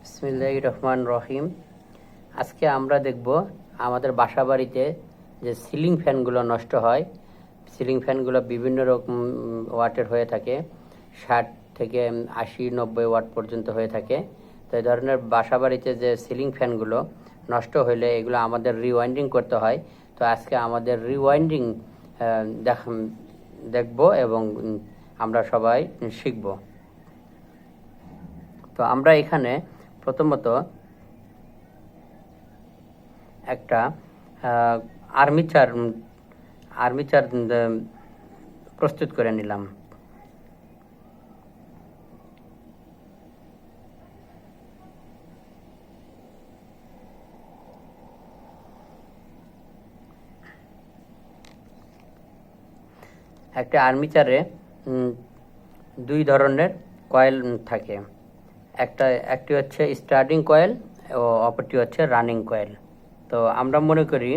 বিসমিল্লাহির রহমান রহিম। আজকে আমরা দেখব আমাদের বাসাবাড়িতে যে সিলিং ফ্যানগুলো নষ্ট হয়। সিলিং ফ্যানগুলো বিভিন্ন রকম ওয়াটের হয়ে থাকে, 60 থেকে 80-90 ওয়াট পর্যন্ত হয়ে থাকে। তো এই ধরনের বাসাবাড়িতে যে সিলিং ফ্যানগুলো নষ্ট হলে এগুলো আমাদের রিওয়াইন্ডিং করতে হয়। তো আজকে আমাদের রিওয়াইন্ডিং দেখব এবং আমরা সবাই শিখব। তো আমরা এখানে প্রথমত একটা আর্মিচার প্রস্তুত করে নিলাম। একটা আর্মিচারে দুই ধরনের কয়েল থাকে, একটি হচ্ছে স্টার্টিং কয়েল ও অপরটি হচ্ছে রানিং কয়েল। তো আমরা মনে করি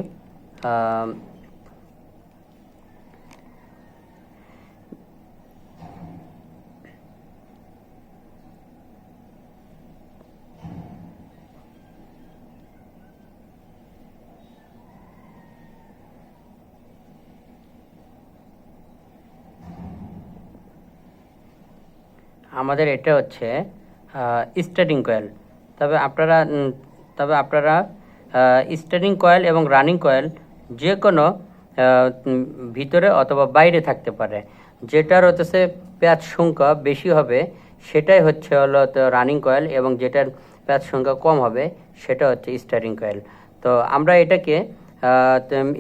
আমাদের এটা হচ্ছে স্টার্টিং কয়েল। তবে আপনারা স্টার্টিং কয়েল এবং রানিং কয়েল যে কোনো ভিতরে অথবা বাইরে থাকতে পারে। যেটার হচ্ছে প্যাচ সংখ্যা বেশি হবে সেটাই হচ্ছে রানিং কয়েল, এবং যেটার প্যাচ সংখ্যা কম হবে সেটা হচ্ছে স্টার্টিং কয়েল। তো আমরা এটাকে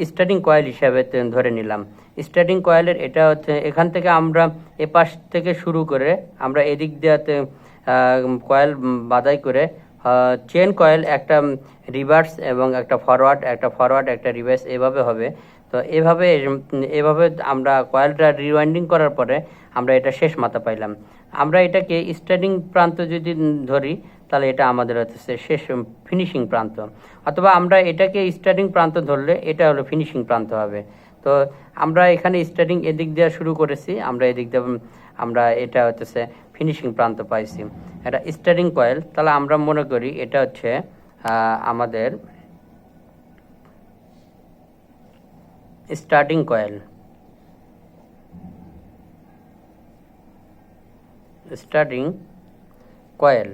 স্টার্টিং কয়েল হিসাবে ধরে নিলাম। স্টার্টিং কয়েলের এটা হচ্ছে এখান থেকে আমরা এপাশ থেকে শুরু করে আমরা এদিক দিয়ে কয়েল বাদাই করে চেন কয়েল একটা রিভার্স এবং একটা ফরওয়ার্ড একটা রিভার্স এভাবে হবে। তো এভাবে আমরা কয়েলটা রিওয়াইন্ডিং করার পরে আমরা এটা শেষ মাথা পাইলাম। আমরা এটাকে স্টার্টিং প্রান্ত যদি ধরি তাহলে এটা আমাদের হচ্ছে শেষ ফিনিশিং প্রান্ত, অথবা আমরা এটাকে স্টার্টিং প্রান্ত ধরলে এটা হলো ফিনিশিং প্রান্ত হবে। তো আমরা এখানে স্টার্টিং এদিক দিয়ে শুরু করেছি, আমরা এদিক দিয়ে আমরা এটা হচ্ছে ফিনিশিং প্রান্ত পাইছি। এটা স্টার্টিং কয়েল, তাহলে আমরা মনে করি এটা হচ্ছে আমাদের starting coil. Starting coil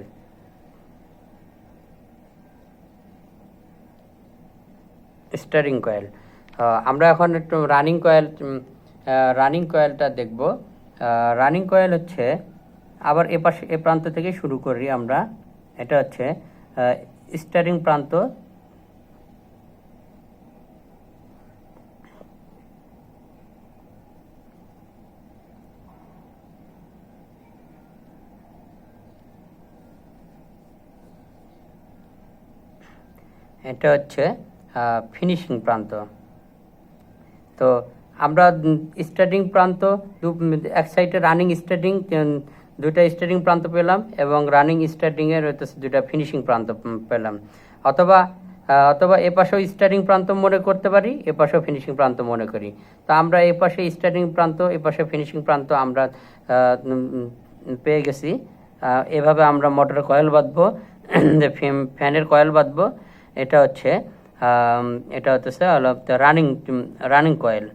starting coil. আমরা এখন একটু রানিং কয়েলটা দেখব। রানিং কয়েল হচ্ছে আবার এ প্রান্ত থেকে শুরু করি আমরা। এটা হচ্ছে স্টার্টিং প্রান্ত, এটা হচ্ছে ফিনিশিং প্রান্ত। তো আমরা স্টার্টিং প্রান্ত এক সাইডে রানিং স্টার্টিং দুইটা স্টার্টিং প্রান্ত পেলাম, এবং রানিং স্টার্টিংয়ের দুইটা ফিনিশিং প্রান্ত পেলাম। অথবা এপাশেও স্টার্টিং প্রান্ত মনে করতে পারি, এপাশেও ফিনিশিং প্রান্ত মনে করি। তো আমরা এপাশে স্টার্টিং প্রান্ত, এপাশে ফিনিশিং প্রান্ত আমরা পেয়ে গেছি। এভাবে আমরা মোটরের কয়েল বাঁধবো, ফ্যানের কয়েল বাঁধবো। এটা হচ্ছে রানিং কয়েল।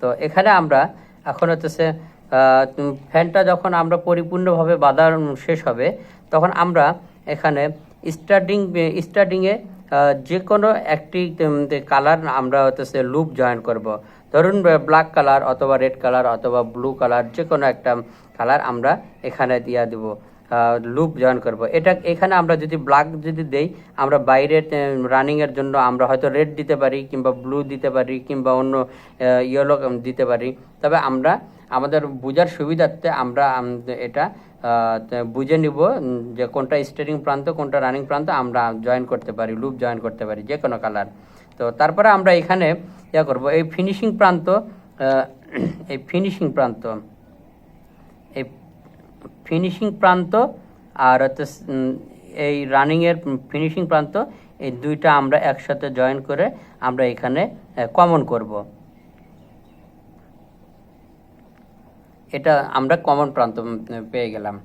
তো এখানে আমরা এখন হচ্ছে ফ্যানটা যখন আমরা পরিপূর্ণভাবে বাঁধা শেষ হবে তখন আমরা এখানে স্টার্টিংয়ে যে কোনো একটি কালার আমরা হচ্ছে লুপ জয়েন করব। ধরুন ব্ল্যাক কালার অথবা রেড কালার অথবা ব্লু কালার, যে কোনো একটা কালার আমরা এখানে দিয়ে দেব, লুপ জয়েন করব। এখানে আমরা যদি ব্ল্যাক যদি দেই, আমরা বাইরে রানিংয়ের জন্য আমরা হয়তো রেড দিতে পারি, কিংবা ব্লু দিতে পারি, কিংবা অন্য ইয়েলো দিতে পারি। তবে আমরা আমাদের বোঝার সুবিধার্থে আমরা এটা বুঝে নিব যে কোনটা স্টার্টিং প্রান্ত কোনটা রানিং প্রান্ত আমরা জয়েন করতে পারি, লুপ জয়েন করতে পারি যে কোনো কালার। তো তারপরে আমরা এখানে করব এই ফিনিশিং প্রান্ত আর হচ্ছে এই রানিংয়ের ফিনিশিং প্রান্ত, এই দুইটা আমরা একসাথে জয়েন করে আমরা এখানে কমন করব। এটা আমরা কমন প্রান্ত পেয়ে গেলাম।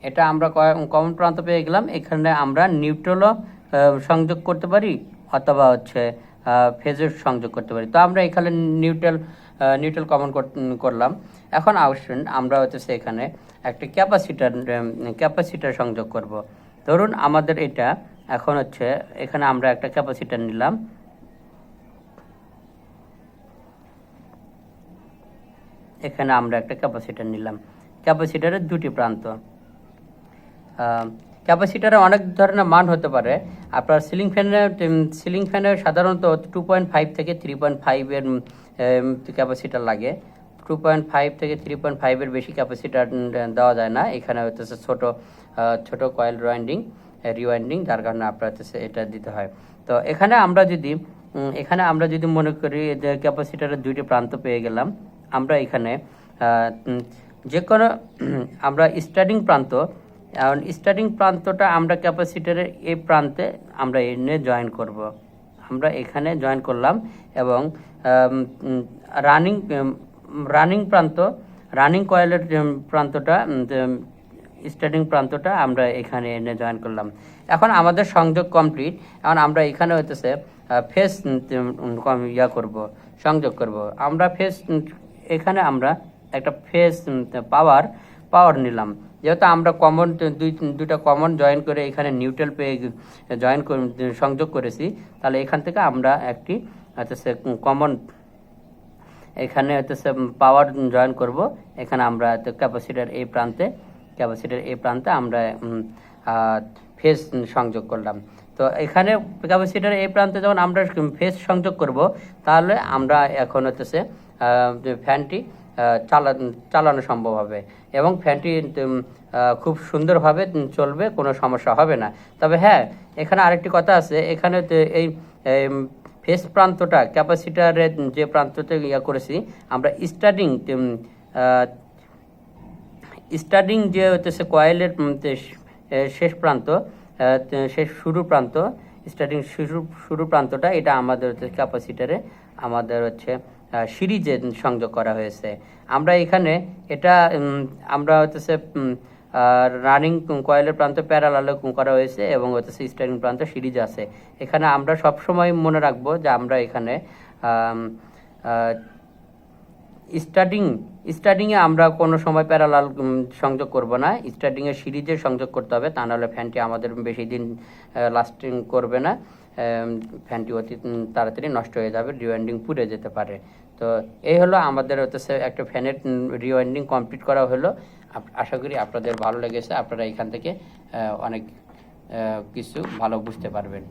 এটা আমরা কমন প্রান্ত পেয়ে গেলাম। এখানে আমরা নিউট্রালও সংযোগ করতে পারি অথবা হচ্ছে ফেজের সংযোগ করতে পারি। তো আমরা এখানে নিউট্রাল কমন করলাম। এখন আসুন আমরা হচ্ছে এখানে একটা ক্যাপাসিটার সংযোগ করব। ধরুন আমাদের এটা এখন হচ্ছে এখানে আমরা একটা ক্যাপাসিটার নিলাম। এখানে আমরা একটা ক্যাপাসিটার নিলাম। ক্যাপাসিটারের দুটি প্রান্ত। ক্যাপাসিটারে অনেক ধরনের মান হতে পারে। আপনার সিলিং ফ্যানে সাধারণত 2.5 থেকে 3.5 এর ক্যাপাসিটার লাগে। 2.5 থেকে 3.5 এর বেশি ক্যাপাসিটার দেওয়া যায় না। এখানে হচ্ছে ছোট কয়েল রিওয়াইন্ডিং, যার কারণে আপনার হচ্ছে এটা দিতে হয়। তো এখানে আমরা যদি মনে করি যে ক্যাপাসিটারের দুইটি প্রান্ত পেয়ে গেলাম, আমরা এখানে যে কোনো আমরা স্টার্টিং প্রান্তটা আমরা ক্যাপাসিটরের এই প্রান্তে আমরা এনে জয়েন করব। আমরা এখানে জয়েন করলাম এবং রানিং কয়েলের প্রান্তটা স্টার্টিং প্রান্তটা আমরা এখানে এনে জয়েন করলাম। এখন আমাদের সংযোগ কমপ্লিট। এখন আমরা এখানে হইতেছে ফেজ সংযোগ করব। আমরা এখানে আমরা একটা ফেজ পাওয়ার নিলাম। যেহেতু আমরা দুইটা কমন জয়েন করে এখানে নিউট্রাল পেয়ে সংযোগ করেছি, তাহলে এখান থেকে আমরা একটি হচ্ছে কমন এখানে হচ্ছে পাওয়ার জয়েন করব। এখানে আমরা ক্যাপাসিটার এই প্রান্তে আমরা ফেজ সংযোগ করলাম। তো এখানে ক্যাপাসিটার এই প্রান্তে যখন আমরা ফেজ সংযোগ করব, তাহলে আমরা এখন হচ্ছে ফ্যানটি চালানো সম্ভব হবে এবং ফ্যানটি খুব সুন্দরভাবে চলবে, কোনো সমস্যা হবে না। তবে হ্যাঁ, এখানে আরেকটি কথা আছে। এখানে এই ফেজ প্রান্তটা ক্যাপাসিটারের যে প্রান্ততে করেছি আমরা স্টার্টিং যে হচ্ছে কয়েলের শেষ শুরু প্রান্তটা, এটা আমাদের হচ্ছে ক্যাপাসিটারে আমাদের হচ্ছে সিরিজে সংযোগ করা হয়েছে। আমরা এখানে এটা আমরা হচ্ছে রানিং কয়েলের প্রান্ত প্যারালালে করা হয়েছে এবং হচ্ছে স্টার্টিং প্রান্ত সিরিজ আছে। এখানে আমরা সবসময় মনে রাখবো যে আমরা এখানে স্টার্টিংয়ে আমরা কোনো সময় প্যারালাল সংযোগ করব না। স্টার্টিংয়ে সিরিজে সংযোগ করতে হবে, তা নাহলে ফ্যানটি আমাদের বেশি দিন লাস্টিং করবে না। ফ্যানটি অতি তাড়াতাড়ি নষ্ট হয়ে যাবে, রিওয়াইন্ডিং পুড়ে যেতে পারে। তো এই হলো আমাদের হচ্ছে একটা ফ্যানের রিওয়াইন্ডিং কমপ্লিট করা হলো। আশা করি আপনাদের ভালো লেগেছে। আপনারা এখান থেকে অনেক কিছু ভালো বুঝতে পারবেন।